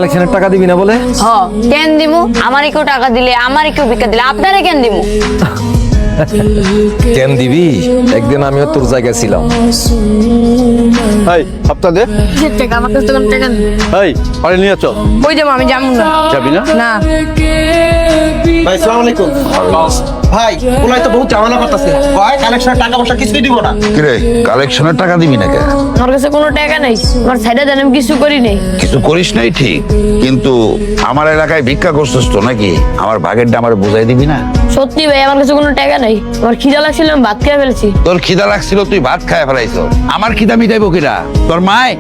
কালেকশনের টাকা দিবি না বলে? কেন দিমু? আমারই কেউ টাকা দিলে, আমারই কেউ ভিক্ষা দিলে আপনারা কেন দিমু? কেন দিবি? একদিন আমিও তোর জায়গায় ছিলাম। এই হপ্তা দে। টাকা আমার কাছে কোনো টাকা নেই। এই আরে নিয়ে চল। ওই যাবো, আমি যাবো না। যাবি না? না। ভাই আসসালামু আলাইকুম। ভাই ওলাই তো বহুত ঝামেলা করতেছে, ভাই কালেকশনের টাকা পয়সা কিছুই দিব না। কিরে কালেকশনের টাকা দিবি না কে? আমার কাছে কোনো টাকা নাই, আমার সাইডে দেন, আমি কিছু করি নাই। কিছু করিস নাই ঠিক, কিন্তু আমার এলাকায় ভিক্ষা করছিস তো নাকি? আমার ভাগেরটা আমার বুঝাই দিবি না? সত্যি ভাই, আমার কাছে কোনো টাকা নাই। আমার খিদা লাগছিল, আমি ভাত খেয়ে ফেলছি। তোর খিদা লাগছিল, তুই ভাত খায় ফেলাইছ। আমার খিদা মিটাইবো কিরা? তোর মায়?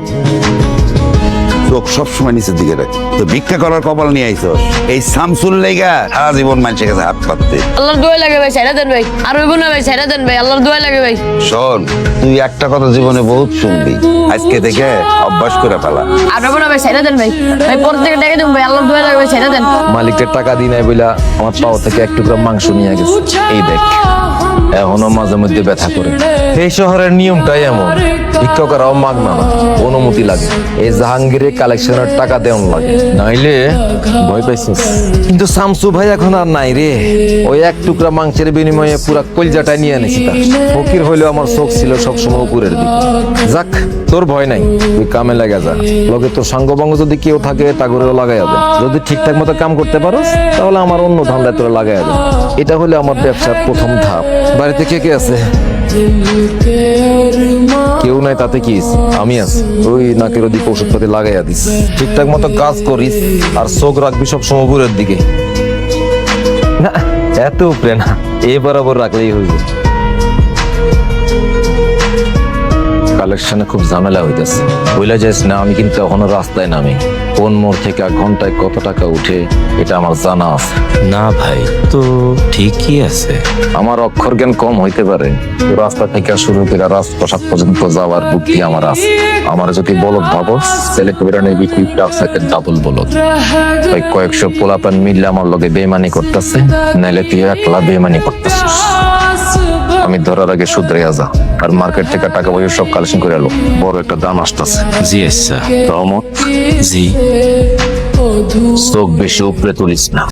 চোখ সবসময় নিচের দিকে রাখ। তো ভিক্ষা করার কপাল নিয়ে আইছস এই শামসুল লেগা সারা জীবন মানুষের কাছে হাত পাততে। আল্লাহর দোয়া লাগে ভাই, সাইডা দেন ভাই। আর হইব না ভাই, সাইডা দেন ভাই, আল্লাহর দোয়া লাগে ভাই। শোন, তুই একটা কথা জীবনে বহুত শুনবি, আজকে থেকে অভ্যাস করে ফেলা। আর হইব না ভাই, সাইডা দেন ভাই। ভাই পর থেকে টাকা দেন ভাই, আল্লাহর দোয়া লাগে ভাই, সাইডা দেন। মালিকের টাকা দিই নাই বইলা আমার পাও থেকে এক টুকরা মাংস নিয়ে গেছে। এই দেখ, এখনো মাঝে মধ্যে ব্যথা করে। এই শহরের নিয়মটাই এমন, ভিক্ষুকেরাও মাগনা না, অনুমতি লাগে। এই জাহাঙ্গীরের কালেকশনের টাকা দেওয়ান লাগে, নাইলে ভয় পাইছিস। কিন্তু শামসু ভাই এখন আর নাই রে। ওই এক টুকরা মাংসের বিনিময়ে পুরা কলজাটাই নিয়ে এনেছি তার। ফকির হইলেও আমার চোখ ছিল সবসময় উপরের দিকে। যাক, তোর ভয় নাই, তুই কামে লাগা যা। লগে তোর সাঙ্গবঙ্গ যদি কেউ থাকে তা করেও লাগাই হবে। যদি ঠিকঠাক মতো কাম করতে পারোস তাহলে আমার অন্য ধান্দায় তোরা লাগাই হবে। এটা হলে আমার ব্যবসার প্রথম ধাপ। বাড়িতে কে কে আছে? কেউ নাই, তাতে কি আমি আছি। ওই নাকের ওদিকে ওষুধপাতি লাগাইয়া দিস, ঠিকঠাক মতো কাজ করিস, আর চোখ রাখবি সব সময় উপরের দিকে। না, এত উপরে না, এ বরাবর রাখলেই হইব। কালেকশনে খুব ঝামেলা হইতেছে, বইলা যাস না। আমি কিন্তু এখনো রাস্তায় নামি, কোন মোড় থেকে ঘন্টায় কত টাকা উঠে এটা আমার জানা আছে। না ভাই, তো ঠিকই আছে। আমার অক্ষর জ্ঞান কম হইতে পারে, রাস্তা থেকে শুরু করে রাজপ্রসাদ পর্যন্ত যাওয়ার বুদ্ধি আমার আছে। আমার যদি বলদ ভাবো, ছেলে কবিরা নেবি কি ডাবল বলদ। ওই কয়েকশো পোলাপান মিললে আমার লগে বেমানি করতেছে, নাইলে তুই একলা বেমানি করতেছিস। আমি ধরার আগে শুধরাইয়া যা, আর মার্কেট থেকে টাকা পয়সা সব কালেকশন করে এলো। বড় একটা দাম আসতেছে। জি আচ্ছা। রহমত, জি। চোখ বেশি উপরে তুলিস না।